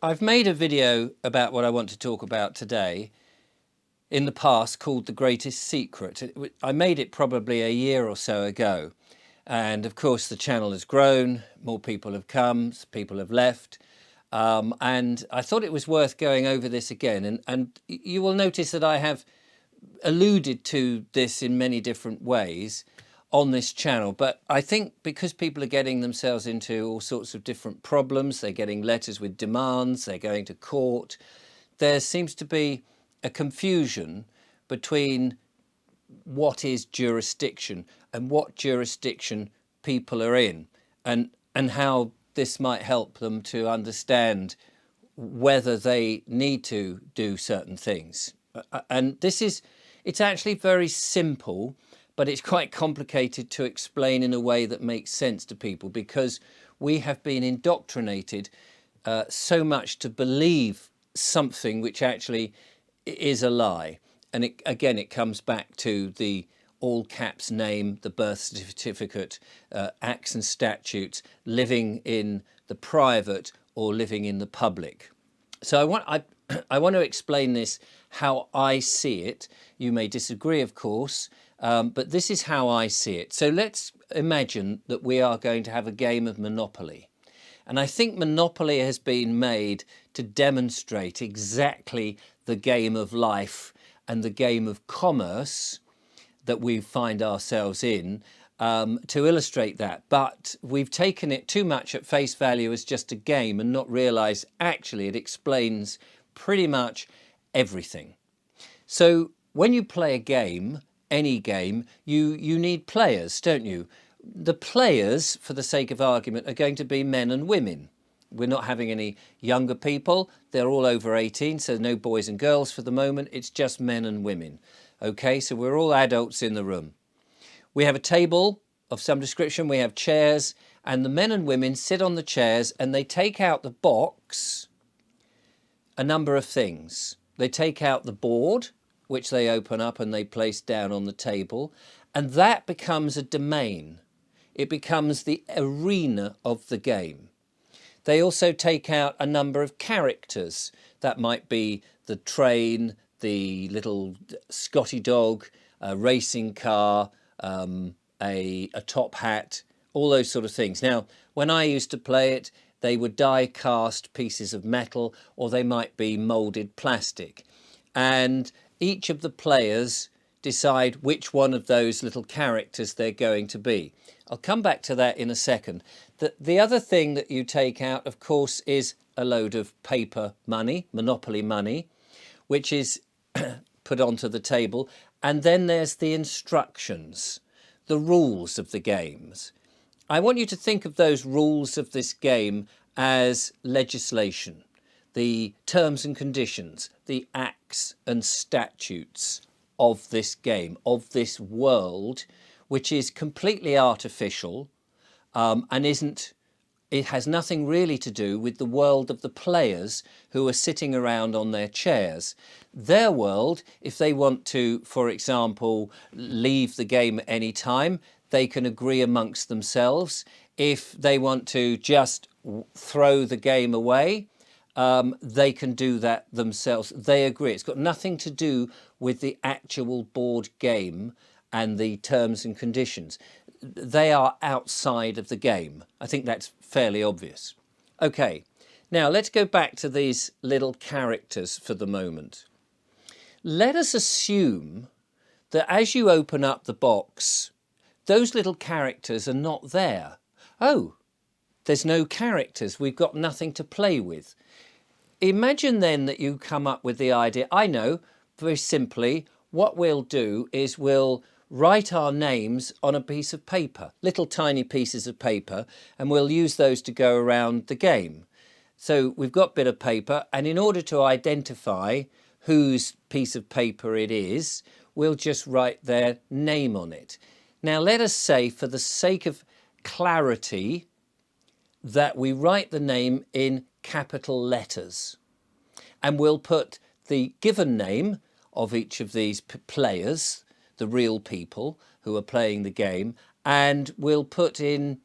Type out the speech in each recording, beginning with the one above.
I've made a video about what I want to talk about today in the past called The Greatest Secret. I made it probably a year or so ago. And of course, the channel has grown, more people have come, people have left. And I thought it was worth going over this again. And you will notice that I have alluded to this in many different ways on this channel, but I think because people are getting themselves into all sorts of different problems, they're getting letters with demands, they're going to court, there seems to be a confusion between what is jurisdiction and what jurisdiction people are in, and how this might help them to understand whether they need to do certain things. And it's actually very simple, but it's quite complicated to explain in a way that makes sense to people, because we have been indoctrinated so much to believe something which actually is a lie. And it comes back to the all caps name, the birth certificate, acts and statutes, living in the private or living in the public. So I want to explain this how I see it. You may disagree, of course, but this is how I see it. So let's imagine that we are going to have a game of Monopoly. And I think Monopoly has been made to demonstrate exactly the game of life and the game of commerce that we find ourselves in, to illustrate that. But we've taken it too much at face value as just a game and not realised actually it explains pretty much everything. So when you play a game, any game, you need players, don't you? The players, for the sake of argument, are going to be men and women. We're not having any younger people. They're all over 18, so no boys and girls for the moment. It's just men and women. Okay, so we're all adults in the room. We have a table of some description. We have chairs, and the men and women sit on the chairs and they take out the box a number of things. They take out the board, which they open up and they place down on the table, and that becomes a domain. It becomes the arena of the game. They also take out a number of characters. That might be the train, the little Scotty dog, a racing car, a top hat, all those sort of things. Now, when I used to play it, they were die cast pieces of metal, or they might be moulded plastic. And each of the players decide which one of those little characters they're going to be. I'll come back to that in a second. The other thing that you take out, of course, is a load of paper money, Monopoly money, which is put onto the table. And then there's the instructions, the rules of the games. I want you to think of those rules of this game as legislation, the terms and conditions, the acts and statutes of this game, of this world, which is completely artificial, and it has nothing really to do with the world of the players who are sitting around on their chairs. Their world, if they want to, for example, leave the game at any time, they can agree amongst themselves. If they want to just throw the game away, they can do that themselves. They agree. It's got nothing to do with the actual board game and the terms and conditions. They are outside of the game. I think that's fairly obvious. Okay, now let's go back to these little characters for the moment. Let us assume that as you open up the box, those little characters are not there. Oh, there's no characters. We've got nothing to play with. Imagine then that you come up with the idea, I know, very simply, what we'll do is we'll write our names on a piece of paper, little tiny pieces of paper, and we'll use those to go around the game. So we've got a bit of paper, and in order to identify whose piece of paper it is, we'll just write their name on it. Now let us say, for the sake of clarity, that we write the name in capital letters, and we'll put the given name of each of these players, the real people who are playing the game, and we'll put in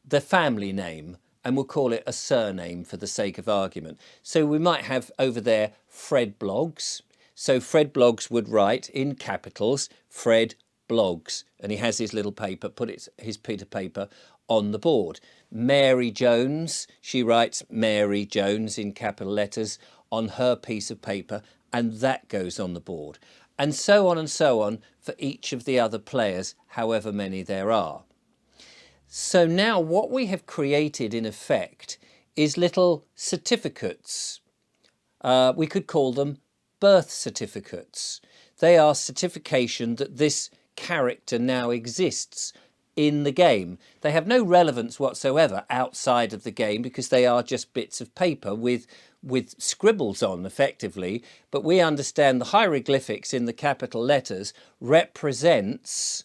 the family name and we'll call it a surname for the sake of argument. So we might have over there Fred Bloggs. So Fred Bloggs would write in capitals, Fred Bloggs, and he has his little paper, his bit of paper on the board. Mary Jones, she writes Mary Jones in capital letters on her piece of paper, and that goes on the board. And so on for each of the other players, however many there are. So now what we have created in effect is little certificates. We could call them birth certificates. They are certification that this character now exists in the game. They have no relevance whatsoever outside of the game because they are just bits of paper with scribbles on effectively, but we understand the hieroglyphics in the capital letters represents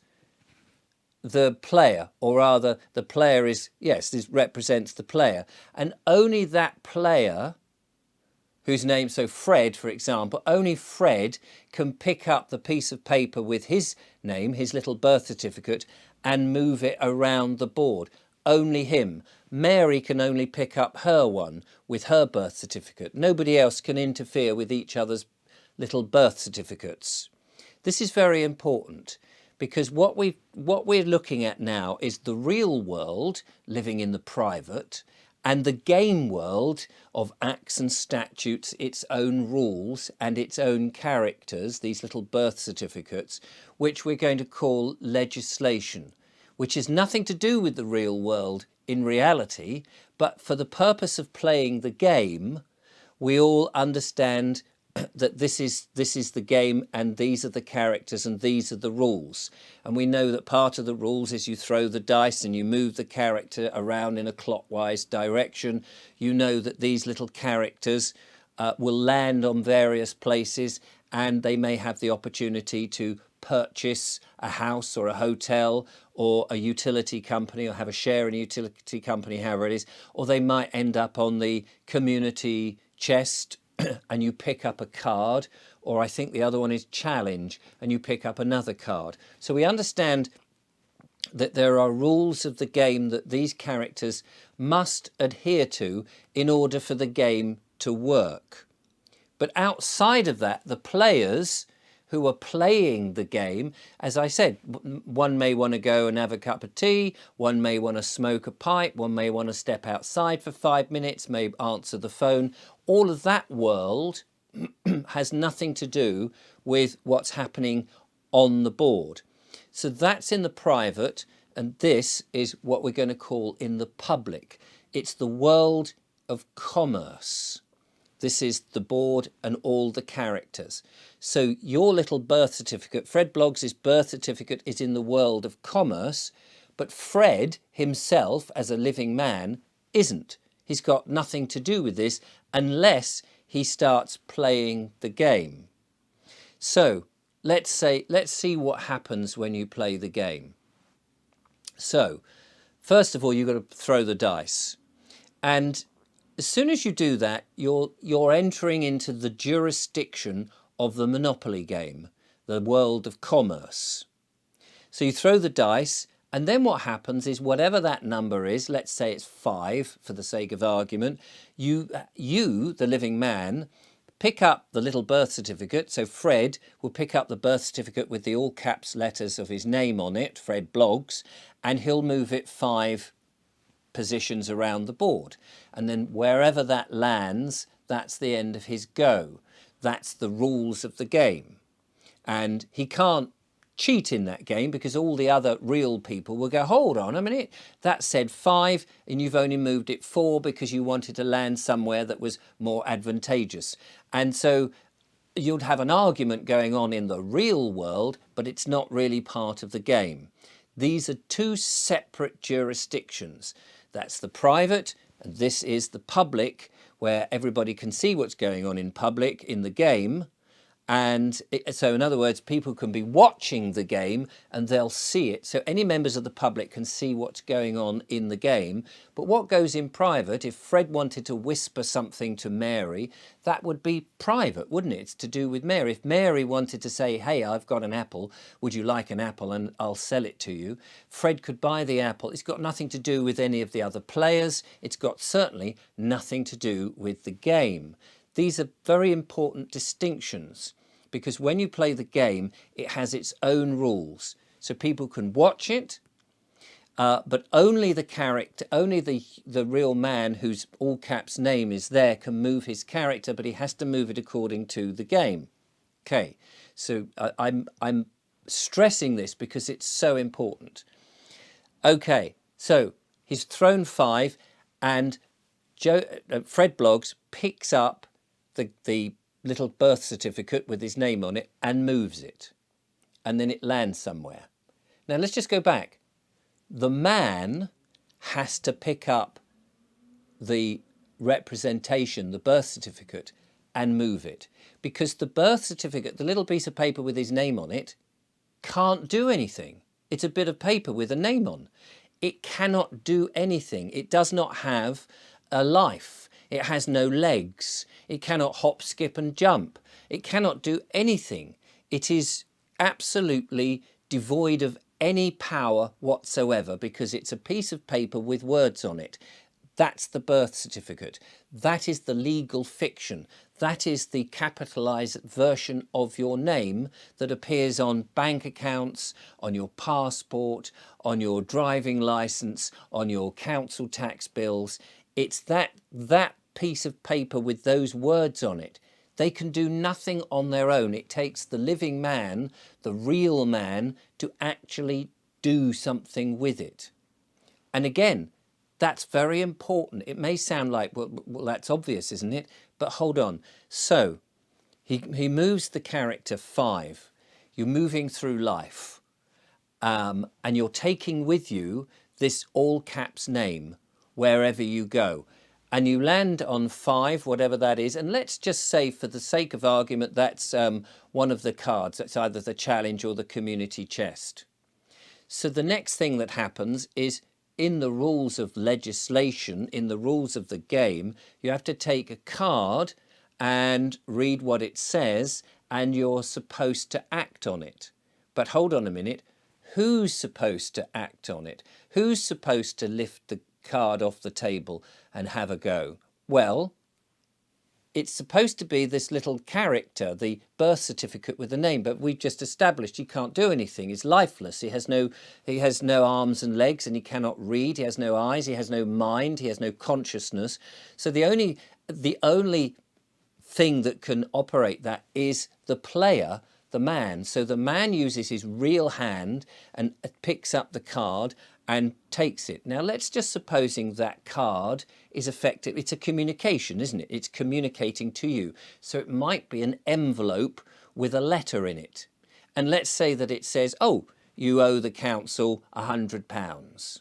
the player, or rather the player is, yes, this represents the player, and only that player whose name, so Fred, for example, only Fred can pick up the piece of paper with his name, his little birth certificate, and move it around the board. Only him. Mary can only pick up her one with her birth certificate. Nobody else can interfere with each other's little birth certificates. This is very important because what we're looking at now is the real world living in the private, and the game world of acts and statutes, its own rules and its own characters, these little birth certificates, which we're going to call legislation, which has nothing to do with the real world in reality, but for the purpose of playing the game, we all understand that this is the game and these are the characters and these are the rules. And we know that part of the rules is you throw the dice and you move the character around in a clockwise direction. You know that these little characters will land on various places and they may have the opportunity to purchase a house or a hotel or a utility company or have a share in a utility company, however it is, or they might end up on the community chest and you pick up a card, or I think the other one is challenge, and you pick up another card. So we understand that there are rules of the game that these characters must adhere to in order for the game to work. But outside of that, the players who are playing the game, as I said, one may want to go and have a cup of tea, one may want to smoke a pipe, one may want to step outside for 5 minutes, may answer the phone. All of that world has nothing to do with what's happening on the board. So that's in the private, and this is what we're going to call in the public. It's the world of commerce. This is the board and all the characters. So your little birth certificate, Fred Bloggs' birth certificate, is in the world of commerce, but Fred himself, as a living man, isn't. He's got nothing to do with this unless he starts playing the game. So let's see what happens when you play the game. So first of all, you've got to throw the dice. And as soon as you do that, you're entering into the jurisdiction of the Monopoly game, the world of commerce. So you throw the dice, and then what happens is whatever that number is, let's say it's 5 for the sake of argument, you, the living man, pick up the little birth certificate. So Fred will pick up the birth certificate with the all caps letters of his name on it, Fred Bloggs, and he'll move it 5 positions around the board. And then wherever that lands, that's the end of his go. That's the rules of the game. And he can't cheat in that game because all the other real people will go, hold on a minute, that said 5 and you've only moved it 4 because you wanted to land somewhere that was more advantageous. And so you'd have an argument going on in the real world, but it's not really part of the game. These are 2 separate jurisdictions. That's the private, and this is the public, where everybody can see what's going on in public in the game. And so in other words, people can be watching the game and they'll see it. So any members of the public can see what's going on in the game. But what goes in private, if Fred wanted to whisper something to Mary, that would be private, wouldn't it? It's to do with Mary. If Mary wanted to say, hey, I've got an apple, would you like an apple and I'll sell it to you? Fred could buy the apple. It's got nothing to do with any of the other players. It's got certainly nothing to do with the game. These are very important distinctions because when you play the game, it has its own rules. So people can watch it, but only the character, only the real man whose all caps name is there can move his character, but he has to move it according to the game. Okay, so I'm stressing this because it's so important. Okay, so he's thrown 5 and Fred Bloggs picks up the little birth certificate with his name on it and moves it. And then it lands somewhere. Now let's just go back. The man has to pick up the representation, the birth certificate, and move it. Because the birth certificate, the little piece of paper with his name on it, can't do anything. It's a bit of paper with a name on. It cannot do anything. It does not have a life. It has no legs. It cannot hop, skip and jump. It cannot do anything. It is absolutely devoid of any power whatsoever because it's a piece of paper with words on it. That's the birth certificate. That is the legal fiction. That is the capitalized version of your name that appears on bank accounts, on your passport, on your driving license, on your council tax bills. It's that piece of paper with those words on it. They can do nothing on their own. It takes the living man, the real man, to actually do something with it. And again, that's very important. It may sound like, well, that's obvious, isn't it? But hold on. So he moves the character 5. You're moving through life and you're taking with you this all caps name wherever you go. And you land on 5, whatever that is. And let's just say, for the sake of argument, that's one of the cards. That's either the challenge or the community chest. So the next thing that happens is, in the rules of legislation, in the rules of the game, you have to take a card and read what it says, and you're supposed to act on it. But hold on a minute. Who's supposed to act on it? Who's supposed to lift the card off the table and have a go? Well, it's supposed to be this little character, the birth certificate with the name, but we've just established he can't do anything. He's lifeless. He has no arms and legs, and he cannot read. He has no eyes. He has no mind. He has no consciousness. So the only thing that can operate that is the player, the man. So the man uses his real hand and picks up the card and takes it. Now let's just supposing that card is effective. It's a communication, isn't it? It's communicating to you. So it might be an envelope with a letter in it. And let's say that it says, oh, you owe the council £100.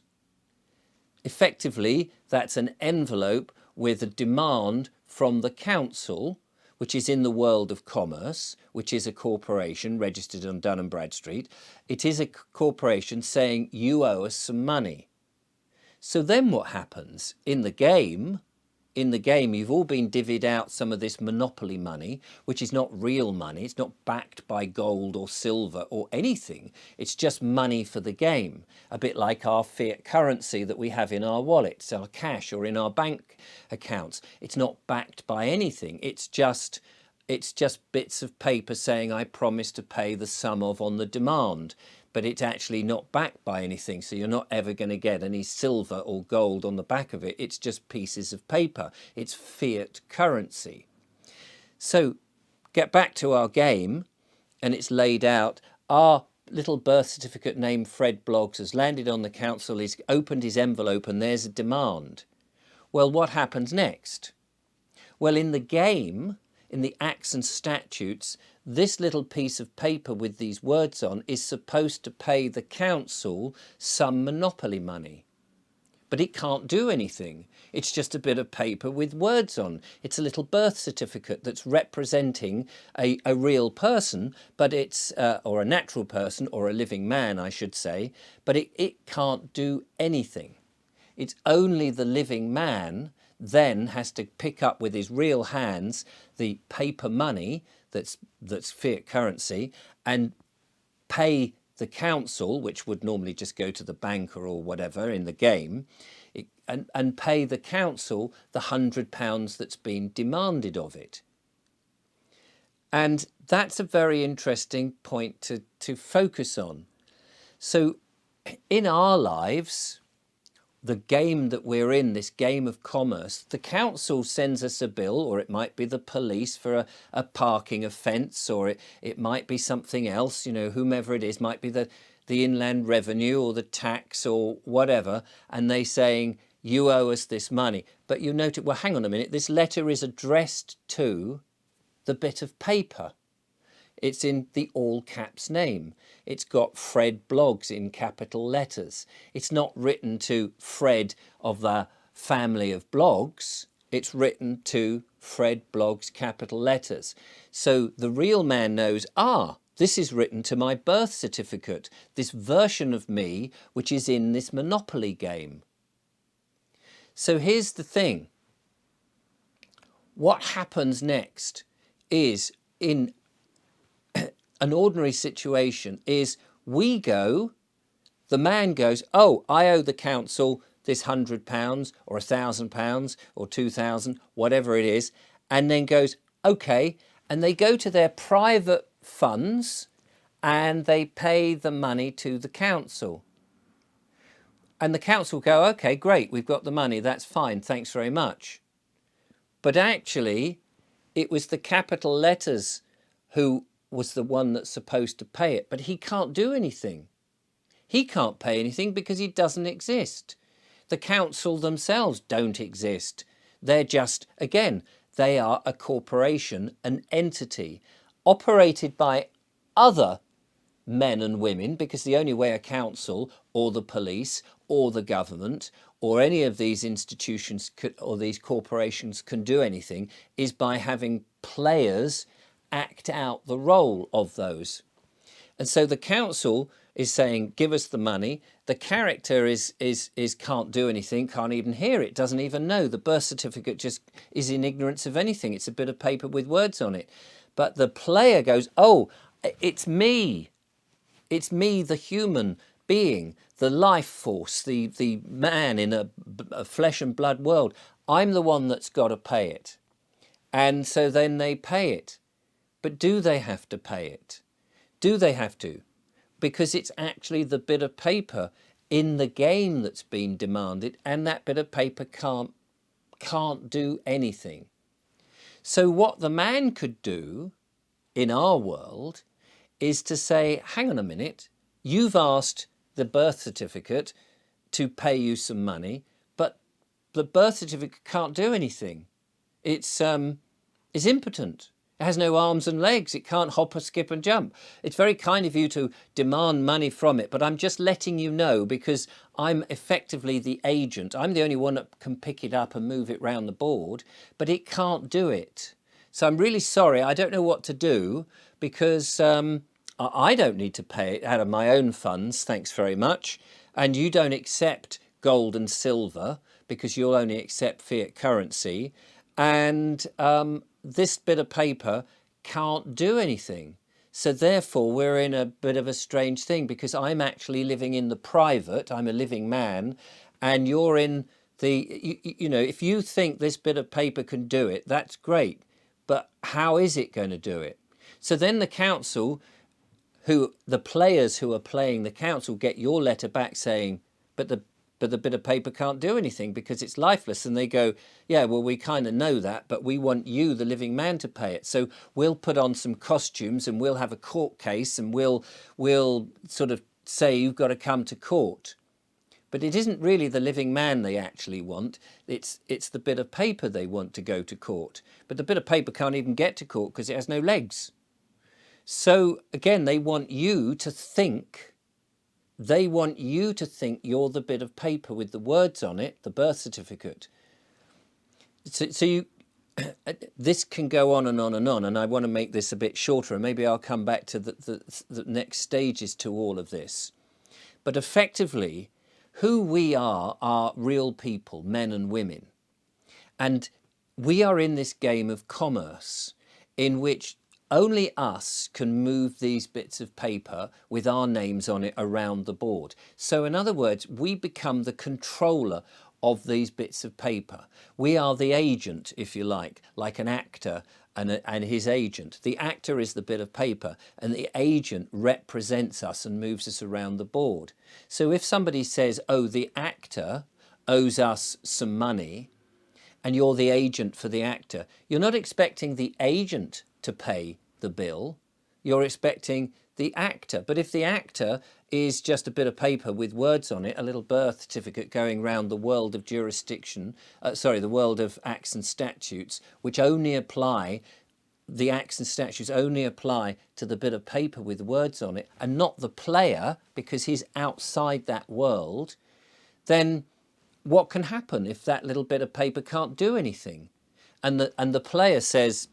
Effectively, that's an envelope with a demand from the council, which is in the world of commerce, which is a corporation registered on Dun & Bradstreet. It is a corporation saying you owe us some money. So then what happens? In the game, you've all been divvied out some of this monopoly money, which is not real money. It's not backed by gold or silver or anything. It's just money for the game, a bit like our fiat currency that we have in our wallets, our cash, or in our bank accounts. It's not backed by anything. It's just bits of paper saying I promise to pay the sum of on the demand. But it's actually not backed by anything, so you're not ever going to get any silver or gold on the back of it. It's just pieces of paper. It's fiat currency. So get back to our game, and it's laid out. Our little birth certificate named Fred Bloggs has landed on the council. He's opened his envelope, and there's a demand. Well, what happens next? Well, in the game, in the Acts and Statutes, this little piece of paper with these words on is supposed to pay the council some monopoly money. but it can't do anything. It's just a bit of paper with words on. It's a little birth certificate that's representing a real person, but it's, or a natural person, or a living man, I should say, but it can't do anything. It's only the living man then has to pick up with his real hands the paper money that's fiat currency and pay the council, which would normally just go to the banker or whatever in the game, and pay the council the £100 that's been demanded of it. And that's a very interesting point to focus on. So in our lives, the game that we're in, this game of commerce, the council sends us a bill, or it might be the police for a parking offence, or it might be something else, you know, whomever it is, might be the inland revenue or the tax or whatever, and they saying, you owe us this money. But you note it, well, hang on a minute, this letter is addressed to the bit of paper. It's in the all caps name. It's got Fred Bloggs in capital letters. It's not written to Fred of the family of Bloggs. It's written to Fred Bloggs capital letters. So the real man knows, this is written to my birth certificate, this version of me which is in this Monopoly game. So here's the thing. What happens next is, in an ordinary situation, is the man goes, I owe the council this £100 or £1,000 or 2,000, whatever it is, and then goes, okay, and they go to their private funds and they pay the money to the council. And the council go, okay, great, we've got the money, that's fine, thanks very much. But actually, it was the capital letters who was the one that's supposed to pay it, but he can't do anything. He can't pay anything because he doesn't exist. The council themselves don't exist. They're just, again, they are a corporation, an entity, operated by other men and women, because the only way a council or the police or the government or any of these institutions or these corporations can do anything is by having players act out the role of those. And so the council is saying, give us the money. The character is can't do anything, can't even hear it, doesn't even know. The birth certificate just is in ignorance of anything. It's a bit of paper with words on it. But the player goes, it's me. It's me, the human being, the life force, the man in a flesh and blood world. I'm the one that's got to pay it. And so then they pay it. But do they have to pay it? Do they have to? Because it's actually the bit of paper in the game that's been demanded, and that bit of paper can't do anything. So what the man could do in our world is to say, hang on a minute, you've asked the birth certificate to pay you some money, but the birth certificate can't do anything. It's impotent. It has no arms and legs. It can't hop or skip and jump. It's very kind of you to demand money from it, but I'm just letting you know because I'm effectively the agent. I'm the only one that can pick it up and move it round the board, but it can't do it. So I'm really sorry. I don't know what to do because I don't need to pay it out of my own funds, thanks very much. And you don't accept gold and silver because you'll only accept fiat currency. And this bit of paper can't do anything. So therefore, we're in a bit of a strange thing because I'm actually living in the private. I'm a living man, and you're in the, you know, if you think this bit of paper can do it, that's great. But how is it going to do it? So then the council, the players who are playing the council get your letter back saying, but the bit of paper can't do anything because it's lifeless. And they go, yeah, well, we kind of know that, but we want you, the living man, to pay it. So we'll put on some costumes and we'll have a court case and we'll sort of say you've got to come to court. But it isn't really the living man they actually want. It's the bit of paper they want to go to court. But the bit of paper can't even get to court because it has no legs. So again, they want you to think they want you to think you're the bit of paper with the words on it, the birth certificate. So you, this can go on and on and on, and I want to make this a bit shorter, and maybe I'll come back to the next stages to all of this. But effectively, who we are real people, men and women. And we are in this game of commerce in which only us can move these bits of paper with our names on it around the board. So in other words, we become the controller of these bits of paper. We are the agent, if you like an actor and his agent. The actor is the bit of paper and the agent represents us and moves us around the board. So if somebody says, oh, the actor owes us some money, and you're the agent for the actor, you're not expecting the agent to pay the bill, you're expecting the actor. But if the actor is just a bit of paper with words on it, a little birth certificate going round the world of jurisdiction, the world of acts and statutes, which only apply, the acts and statutes only apply to the bit of paper with words on it and not the player because he's outside that world, then what can happen if that little bit of paper can't do anything? And the player says,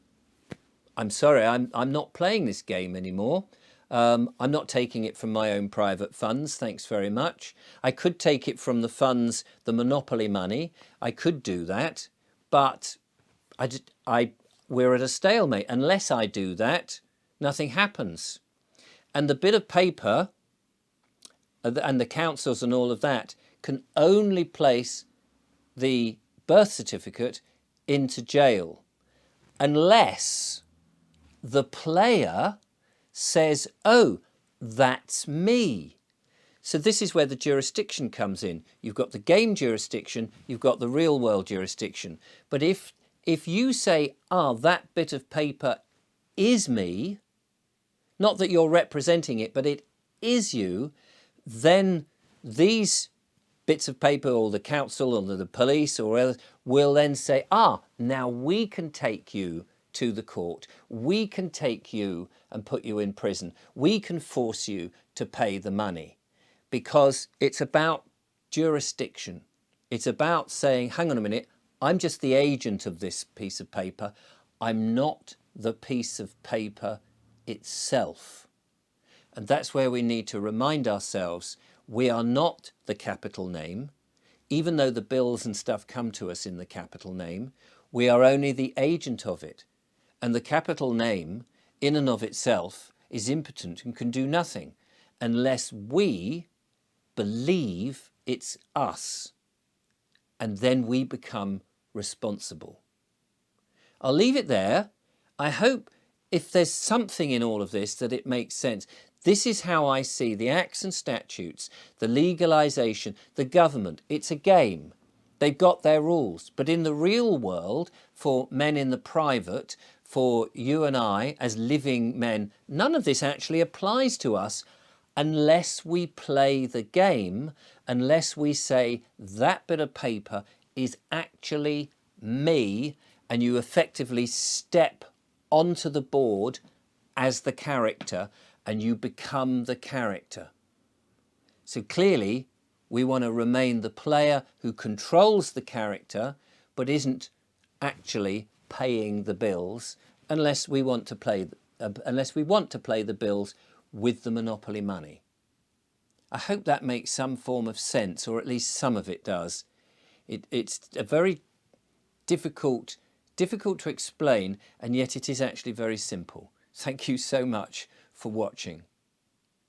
I'm sorry, I'm not playing this game anymore. I'm not taking it from my own private funds, thanks very much. I could take it from the funds, the monopoly money. I could do that, but we're at a stalemate. Unless I do that, nothing happens. And the bit of paper and the councils and all of that can only place the birth certificate into jail unless the player says, oh, that's me. So this is where the jurisdiction comes in. You've got the game jurisdiction, you've got the real world jurisdiction. But if you say, that bit of paper is me, not that you're representing it, but it is you, then these bits of paper or the council or the police or others will then say, now we can take you to the court. We can take you and put you in prison. We can force you to pay the money because it's about jurisdiction. It's about saying, hang on a minute, I'm just the agent of this piece of paper. I'm not the piece of paper itself. And that's where we need to remind ourselves we are not the capital name. Even though the bills and stuff come to us in the capital name, we are only the agent of it. And the capital name in and of itself is impotent and can do nothing unless we believe it's us. And then we become responsible. I'll leave it there. I hope if there's something in all of this that it makes sense. This is how I see the acts and statutes, the legalisation, the government. It's a game. They've got their rules. But in the real world, for men in the private, for you and I as living men, none of this actually applies to us unless we play the game, unless we say that bit of paper is actually me, and you effectively step onto the board as the character and you become the character. So clearly we want to remain the player who controls the character but isn't actually paying the bills unless we want to play the bills with the monopoly money. I hope that makes some form of sense, or at least some of it does. It's a very difficult to explain, and yet it is actually very simple. Thank you so much for watching.